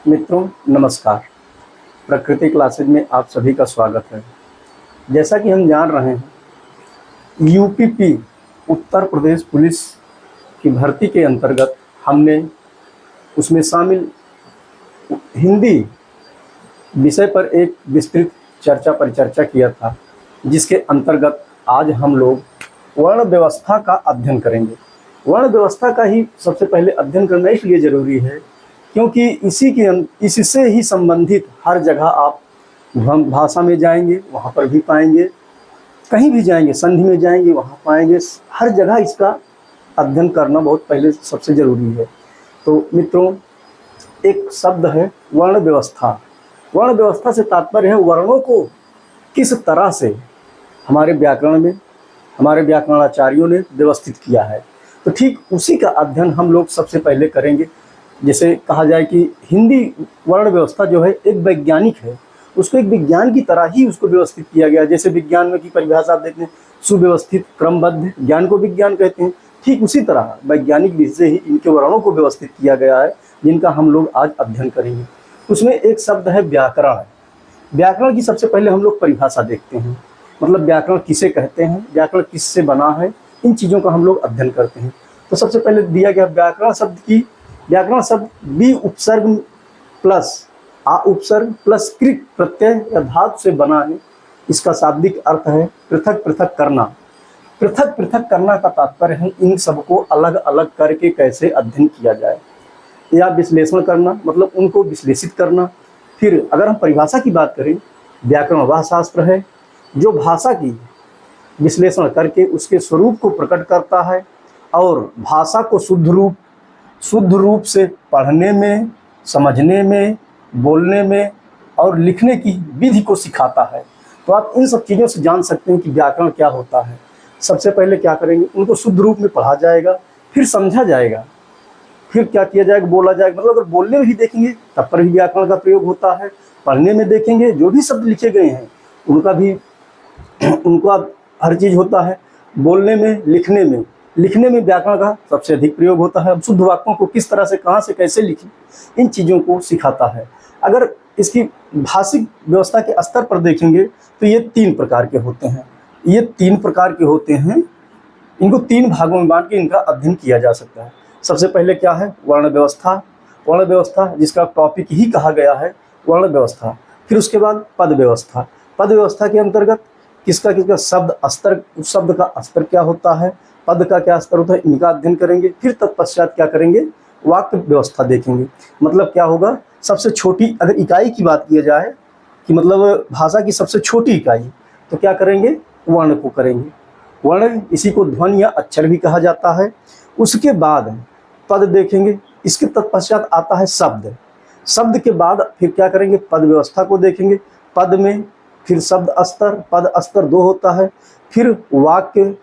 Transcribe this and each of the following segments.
मित्रों नमस्कार। प्रकृति क्लासेज में आप सभी का स्वागत है। जैसा कि हम जान रहे हैं, यूपीपी उत्तर प्रदेश पुलिस की भर्ती के अंतर्गत हमने उसमें शामिल हिंदी विषय पर एक विस्तृत परिचर्चा किया था, जिसके अंतर्गत आज हम लोग वर्ण व्यवस्था का अध्ययन करेंगे। वर्ण व्यवस्था का ही सबसे पहले अध्ययन करना इसलिए ज़रूरी है क्योंकि इससे ही संबंधित हर जगह आप भाषा में जाएंगे वहाँ पर भी पाएंगे, कहीं भी जाएंगे संधि में जाएंगे वहाँ पाएंगे, हर जगह इसका अध्ययन करना बहुत पहले सबसे ज़रूरी है। तो मित्रों, एक शब्द है वर्ण व्यवस्था। वर्ण व्यवस्था से तात्पर्य है वर्णों को किस तरह से हमारे व्याकरण में हमारे व्याकरणाचार्यों ने व्यवस्थित किया है। तो ठीक उसी का अध्ययन हम लोग सबसे पहले करेंगे। जैसे कहा जाए कि हिंदी वर्ण व्यवस्था जो है एक वैज्ञानिक है, उसको एक विज्ञान की तरह ही उसको व्यवस्थित किया गया है। जैसे विज्ञान में की परिभाषा आप देखते हैं, सुव्यवस्थित क्रमबद्ध ज्ञान को विज्ञान कहते हैं। ठीक उसी तरह वैज्ञानिक विधि से ही इनके वर्णों को व्यवस्थित किया गया है, जिनका हम लोग आज अध्ययन करेंगे। उसमें एक शब्द है व्याकरण। व्याकरण की सबसे पहले हम लोग परिभाषा देखते हैं, मतलब व्याकरण किसे कहते हैं, व्याकरण किससे बना है, इन चीज़ों का हम लोग अध्ययन करते हैं। तो सबसे पहले दिया गया व्याकरण शब्द बी उपसर्ग प्लस आ उपसर्ग प्लस कृत प्रत्यय या धातु से बना है। इसका शाब्दिक अर्थ है पृथक पृथक करना। पृथक पृथक करना का तात्पर्य है इन सबको अलग अलग करके कैसे अध्ययन किया जाए, या विश्लेषण करना, मतलब उनको विश्लेषित करना। फिर अगर हम परिभाषा की बात करें, व्याकरण वह शास्त्र है जो भाषा की विश्लेषण करके उसके स्वरूप को प्रकट करता है और भाषा को शुद्ध रूप से पढ़ने में, समझने में, बोलने में और लिखने की विधि को सिखाता है। तो आप इन सब चीज़ों से जान सकते हैं कि व्याकरण क्या होता है। सबसे पहले क्या करेंगे, उनको शुद्ध रूप में पढ़ा जाएगा, फिर समझा जाएगा, फिर क्या किया जाएगा, बोला जाएगा। मतलब अगर बोलने में भी देखेंगे तब पर भी व्याकरण का प्रयोग होता है, पढ़ने में देखेंगे जो भी शब्द लिखे गए हैं उनका हर चीज़ होता है, बोलने में, लिखने में व्याकरण का सबसे अधिक प्रयोग होता है। अब शुद्ध वाक्यों को किस तरह से, कहाँ से, कैसे लिखें, इन चीज़ों को सिखाता है। अगर इसकी भाषिक व्यवस्था के स्तर पर देखेंगे तो ये तीन प्रकार के होते हैं। इनको तीन भागों में बांट के इनका अध्ययन किया जा सकता है। सबसे पहले क्या है, वर्ण व्यवस्था जिसका टॉपिक ही कहा गया है वर्ण व्यवस्था। फिर उसके बाद पद व्यवस्था के अंतर्गत किसका शब्द का स्तर क्या होता है, पद का क्या स्तर होता है, इनका अध्ययन करेंगे। फिर तत्पश्चात क्या करेंगे, वाक्य व्यवस्था देखेंगे। मतलब क्या होगा, सबसे छोटी अगर इकाई की बात की जाए कि मतलब भाषा की सबसे छोटी इकाई, तो क्या करेंगे, वर्ण को करेंगे। वर्ण, इसी को ध्वनि या अक्षर भी कहा जाता है। उसके बाद पद देखेंगे। इसके तत्पश्चात आता है शब्द के बाद फिर क्या करेंगे, पद व्यवस्था को देखेंगे। पद में फिर पद स्तर 2 होता है। फिर वाक्य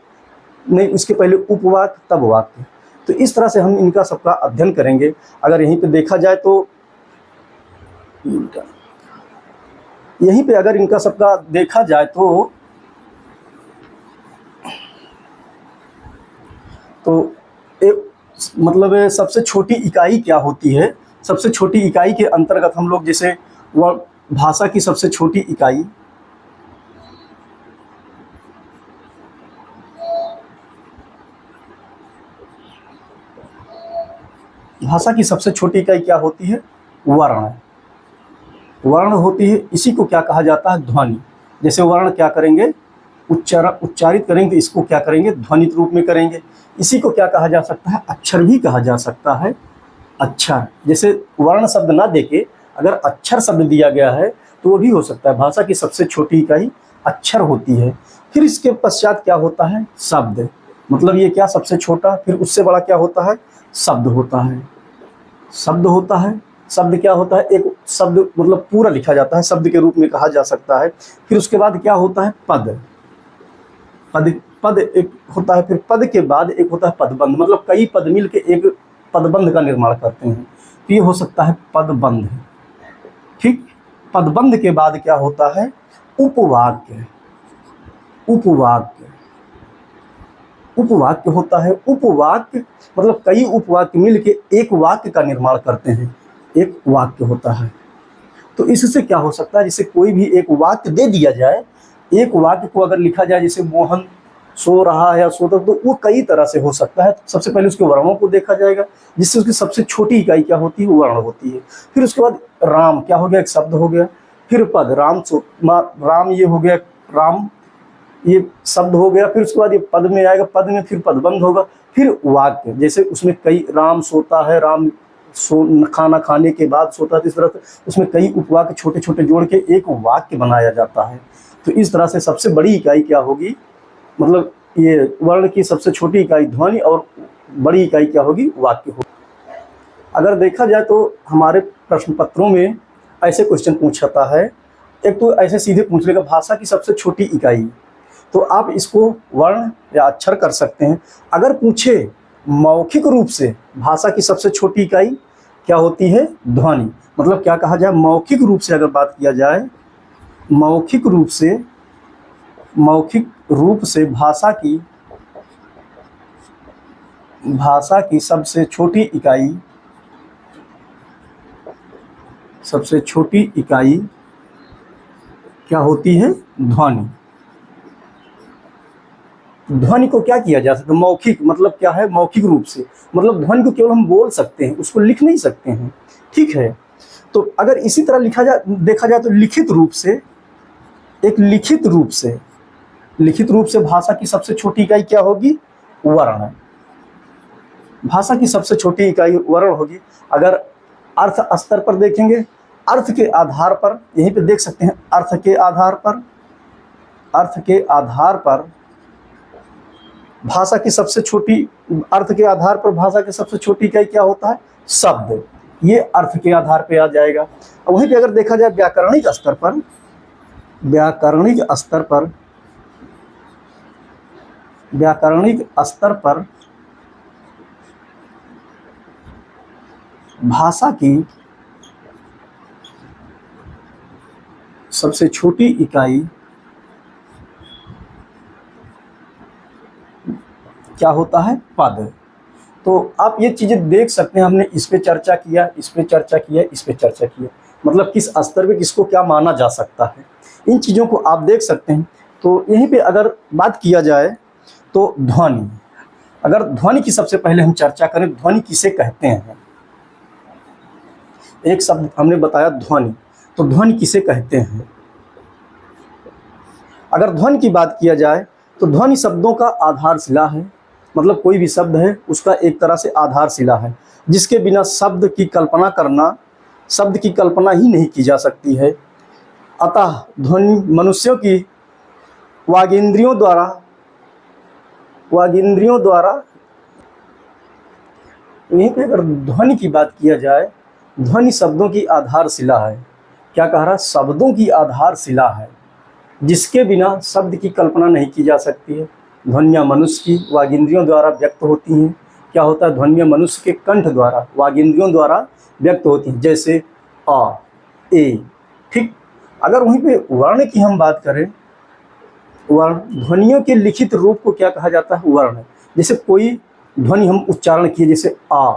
नहीं, उसके पहले उपवाक्य तब वाक्य। तो इस तरह से हम इनका सबका अध्ययन करेंगे। अगर यहीं पे देखा जाए तो अगर इनका सबका देखा जाए तो एक मतलब सबसे छोटी इकाई क्या होती है। सबसे छोटी इकाई के अंतर्गत हम लोग, जैसे वह भाषा की सबसे छोटी इकाई, क्या होती है, वर्ण होती है। इसी को क्या कहा जाता है, ध्वनि। जैसे वर्ण क्या करेंगे, उच्चारित करेंगे, तो इसको क्या करेंगे, ध्वनित रूप में करेंगे। इसी को क्या कहा जा सकता है, अक्षर भी कहा जा सकता है। अक्षर, जैसे वर्ण शब्द ना देके अगर अक्षर शब्द दिया गया है तो वो भी हो सकता है। भाषा की सबसे छोटी इकाई अक्षर होती है। फिर इसके पश्चात क्या होता है, शब्द। मतलब ये क्या, सबसे छोटा। फिर उससे बड़ा क्या होता है, शब्द होता है। शब्द क्या होता है, एक शब्द मतलब पूरा लिखा जाता है, शब्द के रूप में कहा जा सकता है। फिर उसके बाद क्या होता है, पद एक होता है। फिर पद के बाद एक होता है पदबंध, मतलब कई पद मिल के एक पदबंध का निर्माण करते हैं। तो ये हो सकता है पदबंध। ठीक, पदबंध के बाद क्या होता है, उपवाक्य होता है। उपवाक्य मतलब कई उपवाक्य मिल के एक वाक्य का निर्माण करते हैं। एक वाक्य होता है। तो इससे क्या हो सकता है, जैसे कोई भी एक वाक्य दे दिया जाए, एक वाक्य को अगर लिखा जाए जैसे मोहन सो रहा है या सोता, तो वो कई तरह से हो सकता है। सबसे पहले उसके वर्णों को देखा जाएगा, जिससे उसकी सबसे छोटी इकाई क्या होती है, वर्ण होती है। फिर उसके बाद राम क्या हो गया, एक शब्द हो गया। फिर पद, राम ये हो गया, राम ये शब्द हो गया। फिर उसके बाद ये पद में आएगा, पद में फिर पदबंध होगा। फिर वाक्य, जैसे उसमें कई, राम सोता है, राम खाना खाने के बाद सोता है, इस तरह से उसमें कई उपवाक्य छोटे छोटे जोड़ के एक वाक्य बनाया जाता है। तो इस तरह से सबसे बड़ी इकाई क्या होगी, मतलब ये वर्ण की सबसे छोटी इकाई ध्वनि और बड़ी इकाई क्या होगी, वाक्य होगी। अगर देखा जाए तो हमारे प्रश्न पत्रों में ऐसे क्वेश्चन पूछता है, एक तो ऐसे सीधे पूछ लेगा भाषा की सबसे छोटी इकाई, तो आप इसको वर्ण या अक्षर कर सकते हैं। अगर पूछे मौखिक रूप से भाषा की सबसे छोटी इकाई क्या होती है, ध्वनि, मतलब क्या कहा जाए, मौखिक रूप से अगर बात किया जाए, मौखिक रूप से भाषा की सबसे छोटी इकाई क्या होती है, ध्वनि। ध्वनि को क्या किया जा सकता है, मौखिक मतलब क्या है, मौखिक रूप से मतलब ध्वनि को केवल हम बोल सकते हैं, उसको लिख नहीं सकते हैं, ठीक है। तो अगर इसी तरह देखा जाए तो लिखित रूप से भाषा की सबसे छोटी इकाई क्या होगी, वर्ण। भाषा की सबसे छोटी इकाई वर्ण होगी। अगर अर्थ स्तर पर देखेंगे, अर्थ के आधार पर, यहीं पे देख सकते हैं, अर्थ के आधार पर भाषा की सबसे छोटी, अर्थ के आधार पर भाषा की सबसे छोटी इकाई क्या होता है, शब्द। ये अर्थ के आधार पे आ जाएगा। वहीं पे अगर देखा जाए व्याकरणिक स्तर पर भाषा की सबसे छोटी इकाई क्या होता है, पद। तो आप ये चीजें देख सकते हैं, हमने इस पे चर्चा किया, मतलब किस स्तर पे किसको क्या माना जा सकता है, इन चीज़ों को आप देख सकते हैं। तो यहीं पे अगर बात किया जाए तो ध्वनि, अगर ध्वनि की सबसे पहले हम चर्चा करें, ध्वनि किसे कहते हैं। एक शब्द हमने बताया ध्वनि, तो ध्वनि किसे कहते हैं। अगर ध्वनि की बात किया जाए तो ध्वनि शब्दों का आधारशिला है, मतलब कोई भी शब्द है उसका एक तरह से आधारशिला है, जिसके बिना शब्द की कल्पना ही नहीं की जा सकती है। अतः ध्वनि मनुष्यों की वागेंद्रियों द्वारा यहीं पे अगर ध्वनि की बात किया जाए, ध्वनि शब्दों की आधारशिला है। क्या कह रहा है, शब्दों की आधारशिला है, जिसके बिना शब्द की कल्पना नहीं की जा सकती है। ध्वनियाँ मनुष्य की वागेंद्रियों द्वारा व्यक्त होती हैं। क्या होता है, ध्वनियाँ मनुष्य के कंठ द्वारा, वागेंद्रियों द्वारा व्यक्त होती हैं, जैसे आ, ए, ठीक। अगर वहीं पे वर्ण की हम बात करें, वर्ण, ध्वनियों के लिखित रूप को क्या कहा जाता है, वर्ण। जैसे कोई ध्वनि हम उच्चारण किए, जैसे आ,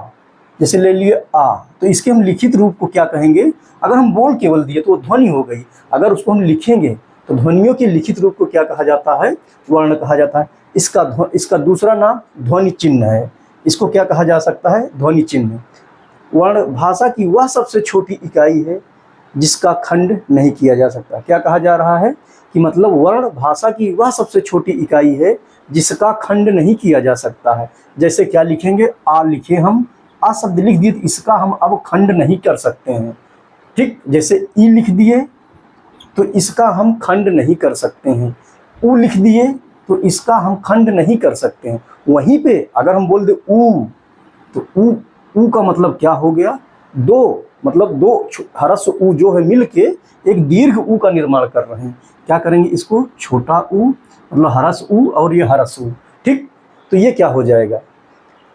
जैसे ले लिए आ, तो इसके हम लिखित रूप को क्या कहेंगे, अगर हम बोल केवल दिए तो वो ध्वनि हो गई, अगर उसको हम लिखेंगे तो ध्वनियों के लिखित रूप को क्या कहा जाता है, वर्ण कहा जाता है। इसका दूसरा नाम ध्वनि चिन्ह है। इसको क्या कहा जा सकता है, ध्वनि चिन्ह। वर्ण भाषा की वह सबसे छोटी इकाई है जिसका खंड नहीं किया जा सकता। क्या कहा जा रहा है कि मतलब वर्ण भाषा की वह सबसे छोटी इकाई है जिसका खंड नहीं किया जा सकता है। जैसे क्या लिखेंगे, आ लिखे हम, आ शब्द लिख दिए, इसका हम अब खंड नहीं कर सकते हैं, ठीक। जैसे ई लिख दिए तो इसका हम खंड नहीं कर सकते हैं, ऊ लिख दिए तो इसका हम खंड नहीं कर सकते हैं। वहीं पे अगर हम बोल दे ऊ, तो ऊ का मतलब क्या हो गया, दो, मतलब दो ह्रस्व ऊ जो है मिलके एक दीर्घ ऊ का निर्माण कर रहे हैं। क्या करेंगे, इसको छोटा ऊ मतलब ह्रस्व ऊ और ये ह्रस्व ऊ, ठीक। तो ये क्या हो जाएगा,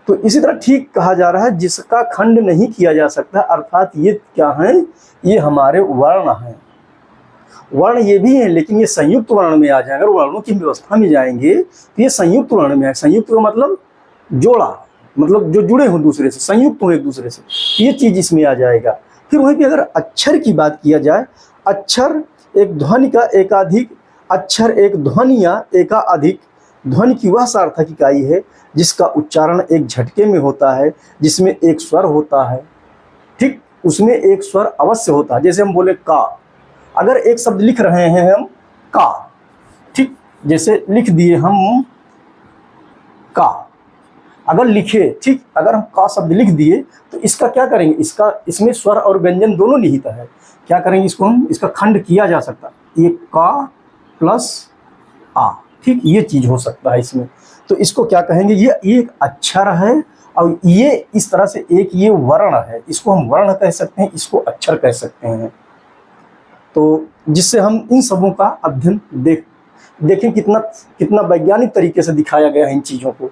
तो इसी तरह ठीक कहा जा रहा है जिसका खंड नहीं किया जा सकता, अर्थात ये क्या है, ये हमारे वर्ण हैं। वर्ण ये भी है, लेकिन ये संयुक्त वर्ण में आ जाएंगे। अगर वर्णों की व्यवस्था में जाएंगे तो ये संयुक्त वर्ण में है। संयुक्त का मतलब जोड़ा, मतलब जो जुड़े हों दूसरे से, संयुक्त हों एक दूसरे से, ये चीज़ इसमें आ जाएगा। फिर वहीं पे अगर अक्षर की बात किया जाए, अक्षर एक ध्वनि का एकाधिक, अक्षर एक ध्वनि या एकाधिक ध्वनि की वह सार्थक इकाई है जिसका उच्चारण एक झटके में होता है, जिसमें एक स्वर होता है। ठीक, उसमें एक स्वर अवश्य होता है। जैसे हम बोले का, अगर एक शब्द लिख रहे हैं हम का, ठीक, जैसे लिख दिए हम का, अगर लिखे, ठीक, अगर हम का शब्द लिख दिए तो इसका क्या करेंगे, इसमें स्वर और व्यंजन दोनों निहित है। क्या करेंगे, इसको हम, इसका खंड किया जा सकता है, ये का प्लस आ, ठीक, ये चीज हो सकता है इसमें। तो इसको क्या कहेंगे, ये एक अक्षर है और ये इस तरह से एक ये वर्ण है, इसको हम वर्ण कह सकते हैं, इसको अक्षर कह सकते हैं। तो जिससे हम इन सबों का अध्ययन देखें कितना कितना वैज्ञानिक तरीके से दिखाया गया है इन चीज़ों को।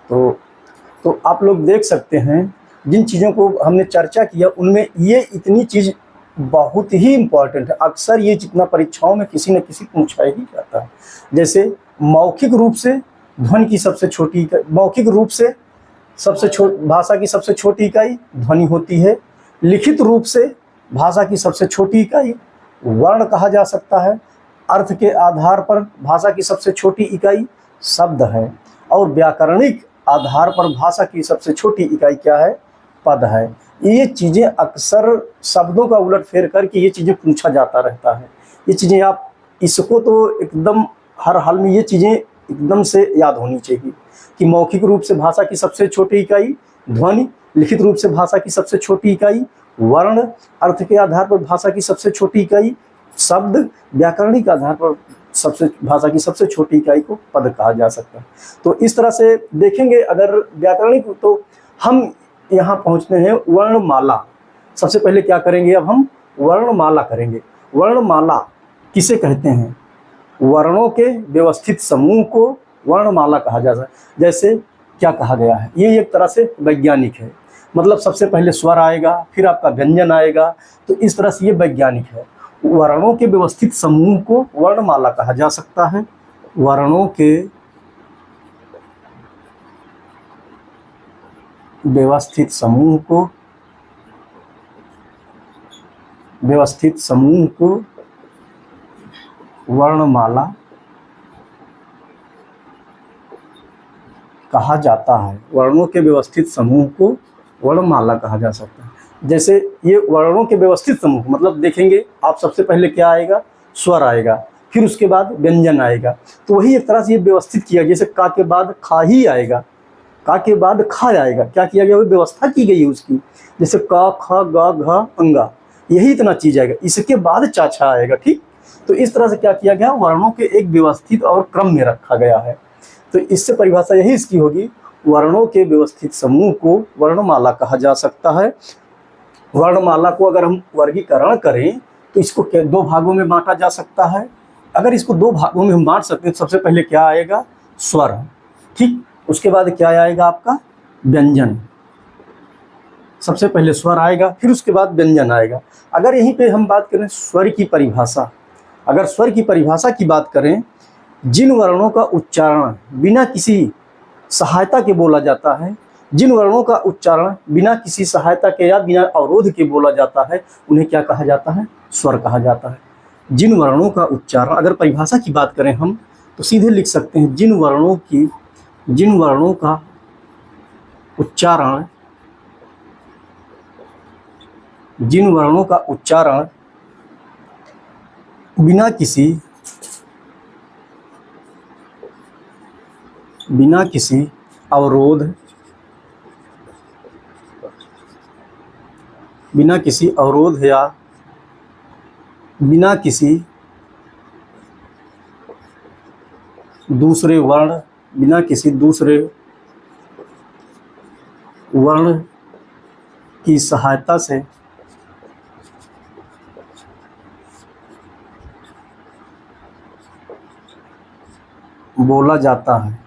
तो आप लोग देख सकते हैं जिन चीज़ों को हमने चर्चा किया उनमें ये इतनी चीज़ बहुत ही इम्पॉर्टेंट है। अक्सर ये जितना परीक्षाओं में किसी न किसी पूछा ही जाता है। जैसे मौखिक रूप से ध्वनि की सबसे छोटी इकाई, मौखिक रूप से भाषा की सबसे छोटी इकाई ध्वनि होती है। लिखित रूप से भाषा की सबसे छोटी इकाई वर्ण कहा जा सकता है। अर्थ के आधार पर भाषा की सबसे छोटी इकाई शब्द है और व्याकरणिक आधार पर भाषा की सबसे छोटी इकाई क्या है, पद है। ये चीज़ें अक्सर शब्दों का उलटफेर करके ये चीज़ें पूछा जाता रहता है। ये चीज़ें आप इसको तो एकदम हर हाल में ये चीज़ें एकदम से याद होनी चाहिए कि मौखिक रूप से भाषा की सबसे छोटी इकाई ध्वनि, लिखित रूप से भाषा की सबसे छोटी इकाई वर्ण, अर्थ के आधार पर भाषा की सबसे छोटी इकाई शब्द, व्याकरणिक आधार पर भाषा की सबसे छोटी इकाई को पद कहा जा सकता है। तो इस तरह से देखेंगे अगर व्याकरणिक, तो हम यहाँ पहुँचते हैं वर्णमाला। सबसे पहले क्या करेंगे, अब हम वर्णमाला करेंगे। वर्णमाला किसे कहते हैं, वर्णों के व्यवस्थित समूह को वर्णमाला कहा जाता है। जैसे क्या कहा गया है, ये एक तरह से वैज्ञानिक है, मतलब सबसे पहले स्वर आएगा फिर आपका व्यंजन आएगा, तो इस तरह से ये वैज्ञानिक है। वर्णों के व्यवस्थित समूह को वर्णमाला कहा जा सकता है। वर्णों के व्यवस्थित समूह को वर्णमाला कहा जाता है। वर्णों के व्यवस्थित समूह को वर्णमाला कहा जा सकता है। जैसे ये वर्णों के व्यवस्थित समूह, मतलब देखेंगे आप, सबसे पहले क्या आएगा, स्वर आएगा, फिर उसके बाद व्यंजन आएगा, तो वही एक तरह से ये व्यवस्थित किया। जैसे का के बाद खा ही आएगा, का के बाद खा आएगा, क्या किया गया, वो व्यवस्था की गई है उसकी। जैसे का ख ग घ अंगा, यही इतना चीज आएगा, इसके बाद चाचा आएगा। ठीक, तो इस तरह से क्या किया गया, वर्णों के एक व्यवस्थित और क्रम में रखा गया है। तो इससे परिभाषा यही इसकी होगी, वर्णों के व्यवस्थित समूह को वर्णमाला कहा जा सकता है। वर्णमाला को अगर हम वर्गीकरण करें तो इसको दो भागों में बांटा जा सकता है। अगर इसको दो भागों में हम बांट सकते हैं तो सबसे पहले क्या आएगा, स्वर, ठीक, उसके बाद क्या आएगा आपका व्यंजन। सबसे पहले स्वर आएगा फिर उसके बाद व्यंजन आएगा। अगर यहीं पे हम बात करें स्वर की परिभाषा, अगर स्वर की परिभाषा की बात करें, जिन वर्णों का उच्चारण बिना किसी सहायता के बोला जाता है, जिन वर्णों का उच्चारण बिना किसी सहायता के या बिना अवरोध के बोला जाता है, उन्हें क्या कहा जाता है, स्वर कहा जाता है। जिन वर्णों का उच्चारण, अगर परिभाषा की बात करें हम तो सीधे लिख सकते हैं, जिन वर्णों का उच्चारण बिना किसी अवरोध या बिना किसी दूसरे वर्ण की सहायता से बोला जाता है।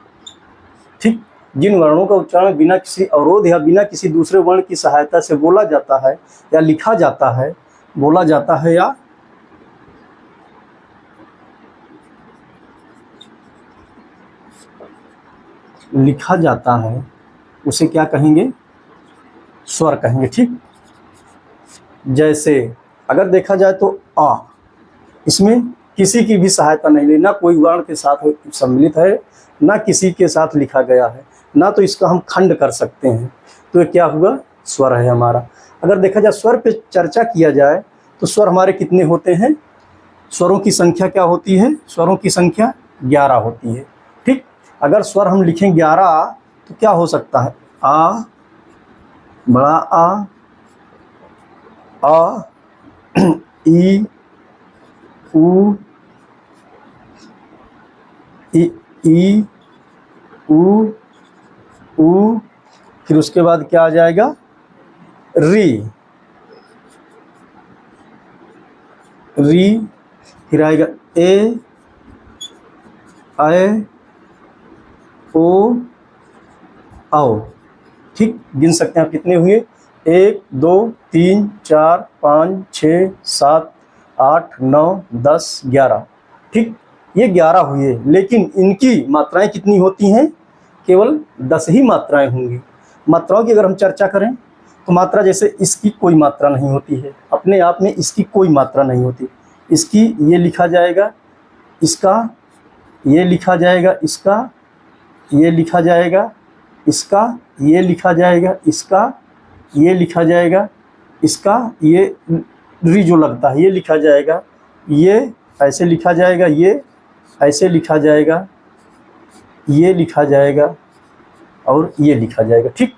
ठीक, जिन वर्णों का उच्चारण बिना किसी अवरोध या बिना किसी दूसरे वर्ण की सहायता से बोला जाता है या लिखा जाता है, बोला जाता है या लिखा जाता है, उसे क्या कहेंगे, स्वर कहेंगे। ठीक, जैसे अगर देखा जाए तो आ, इसमें किसी की भी सहायता नहीं ली, ना कोई वर्ण के साथ सम्मिलित है, ना किसी के साथ लिखा गया है, ना तो इसका हम खंड कर सकते हैं। तो ये क्या हुआ, स्वर है हमारा। अगर देखा जाए स्वर पे चर्चा किया जाए तो स्वर हमारे कितने होते हैं, स्वरों की संख्या क्या होती है, स्वरों की संख्या 11 होती है। ठीक, अगर स्वर हम लिखें 11 तो क्या हो सकता है, आ, बड़ा आ, ई, ऊ, ई, ऊ, ऊ, फिर उसके बाद क्या आ जाएगा, री, री, फिर आएगा ए, ओ, आओ। ठीक, गिन सकते हैं आप कितने हुए, 1 2 3 4 5 6 7 8 9 10 11। ठीक, ये 11 हुए, लेकिन इनकी मात्राएं कितनी होती हैं, केवल 10 ही मात्राएं होंगी। मात्राओं की अगर हम चर्चा करें तो मात्रा जैसे इसकी कोई मात्रा नहीं होती है, अपने आप में इसकी कोई मात्रा नहीं होती। इसकी ये लिखा जाएगा, इसका ये लिखा जाएगा, इसका ये लिखा जाएगा, इसका ये लिखा जाएगा, इसका ये लिखा जाएगा, इसका ये री जो लगता है ये लिखा जाएगा, ये ऐसे लिखा जाएगा, ये ऐसे लिखा जाएगा, ये लिखा जाएगा और ये लिखा जाएगा। ठीक,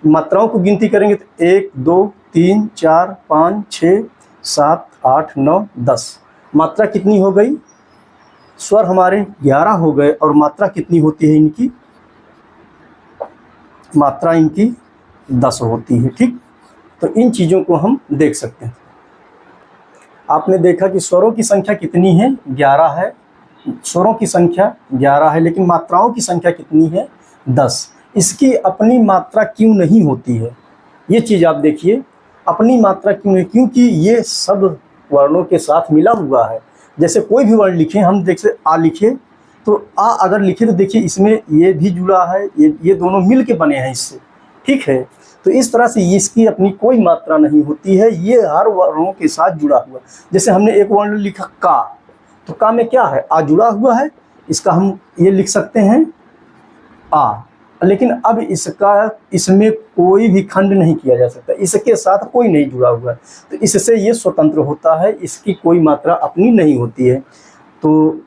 मात्राओं को गिनती करेंगे तो 1 2 3 4 5 6 7 8 9 10। मात्रा कितनी हो गई, स्वर हमारे 11 हो गए और मात्रा कितनी होती है इनकी, मात्रा इनकी 10 होती है। ठीक, तो इन चीज़ों को हम देख सकते हैं। आपने देखा कि स्वरों की संख्या कितनी है, 11 है। स्वरों की संख्या 11 है, लेकिन मात्राओं की संख्या कितनी है, 10। इसकी अपनी मात्रा क्यों नहीं होती है, ये चीज़ आप देखिए, अपनी मात्रा क्यों नहीं, क्योंकि ये सब वर्णों के साथ मिला हुआ है। जैसे कोई भी वर्ण लिखें, हम देख आ लिखे तो आ अगर लिखे तो देखिए इसमें ये भी जुड़ा है, ये दोनों मिल के बने हैं इससे। ठीक है, तो इस तरह से इसकी अपनी कोई मात्रा नहीं होती है, ये हर वर्णों के साथ जुड़ा हुआ। जैसे हमने एक वर्ण लिखा का, तो का में क्या है, आ जुड़ा हुआ है, इसका हम ये लिख सकते हैं आ, लेकिन अब इसमें कोई भी खंड नहीं किया जा सकता, इसके साथ कोई नहीं जुड़ा हुआ है, तो इससे ये स्वतंत्र होता है, इसकी कोई मात्रा अपनी नहीं होती है। तो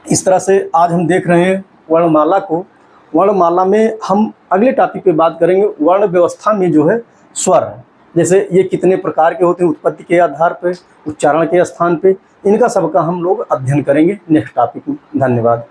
इस तरह से आज हम देख रहे हैं वर्णमाला को। वर्णमाला में हम अगले टॉपिक पे बात करेंगे, वर्ण व्यवस्था में जो है स्वर है, जैसे ये कितने प्रकार के होते हैं, उत्पत्ति के आधार पर, उच्चारण के स्थान पे, इनका सबका हम लोग अध्ययन करेंगे नेक्स्ट टॉपिक में। धन्यवाद।